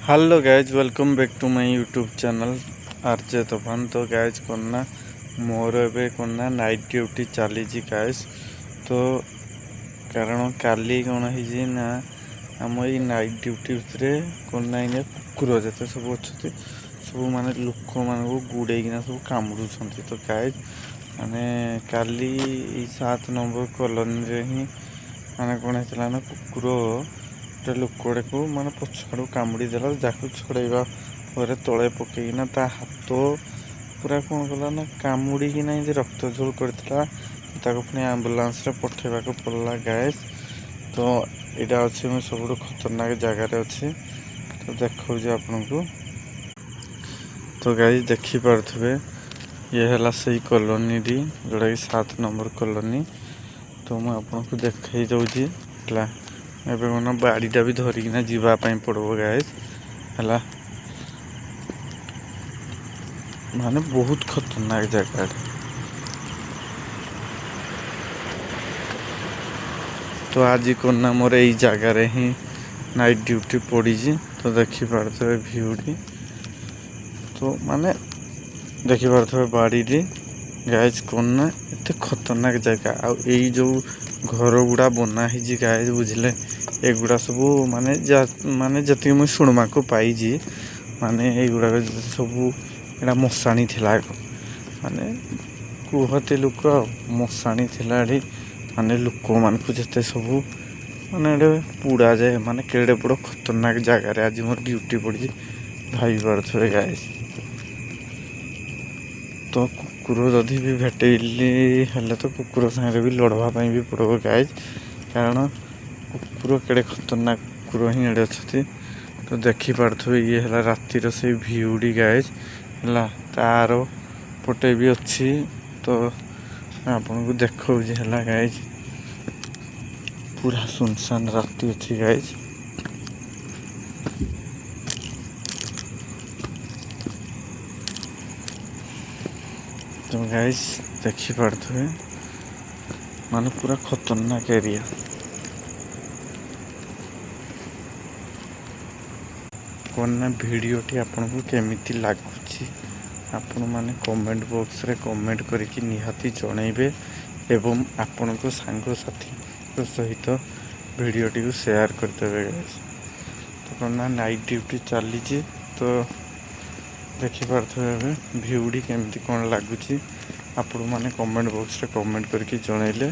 Hello guys welcome back to my YouTube channel RJ Toofan. तो guys करना मोर ए करना night duty चली गाइज। तो कारण काली कौन है ना आम ये नाइट ड्यूटी भितर करना इन कुकुर जिते सब अच्छा सब माने लोक मान गुड़ेकिना सब कामुड़। तो गाइज माने काली 7 नंबर कॉलोनी रे ही माने कौन है ना कुकुर लोकड़े को माने पछाड़ू कामुड़ी देला जाकू छड़ेवा पर तले पकईना ता हाथ पूरा कौन कला ना कामुड़ी कि रक्त झोल करता पुणी आम्बुलांस रे पठेवा को पड़ला गैस। तो यहाँ अच्छे मुझे सब खतरनाक जगार अच्छे तो देखा आपन को। तो गाइस देखी पारे ये है से कॉलोनी जोटा कि 7 नंबर कॉलोनी। तो मुझे आपको देखई दूसरी है एवं कौन बाड़ीटा भी धरिकिना जावाई पड़ो गाइस है माने बहुत खतरनाक जगह। तो आज करना मोर यही जगार ही नाइट ड्यूटी पड़ी। तो देखिपे भ्यूटी तो माने देखिपे बाड़ी गाइज करना एत खतरनाक जगह आई जो घर गुड़ा बना ही गाइज बुझले एगुड़ा सब माने जी मुझे शुणमा को पाई माने युवा सब यहाँ मशाणी थिला माने कहते लोक मशाणी थिला माने लोक मान जिते सब माने पुड़ा जाए माने केड़े बड़ खतरनाक जगार आज मोर ड्यूटी पड़ी भाई पारे गाइज। तो कुकुर जदि भी भेटेली हेले तो कुकुर सागे भी लड़वाई भी पड़ो गाइज कारण कुकुर केड़े खतरनाक कुकुर ही एड़े अच्छे। तो देखिपे ये है रातिर से भ्यूडी गाइज है तार पटे भी अच्छी। तो आपन को देखा है गाइज पूरा सुनसान राति अच्छी गाइज। तो गाइज देखिपे माने पूरा खतरनाक एरिया। कौन वीडियोटी आपन को केमिति लगुच आपण माने कमेंट बॉक्स रे कमेंट करके निहाती जनइबे एवं आपण को सांग साथी सहित वीडियोटी को शेयर करदेवे गाइस। तो कौन नाइट ड्यूटी चली। तो देखिपे भ्यूटी केमिति कौन लगुच आपण माने कमेंट बॉक्स रे कमेंट करके जनइले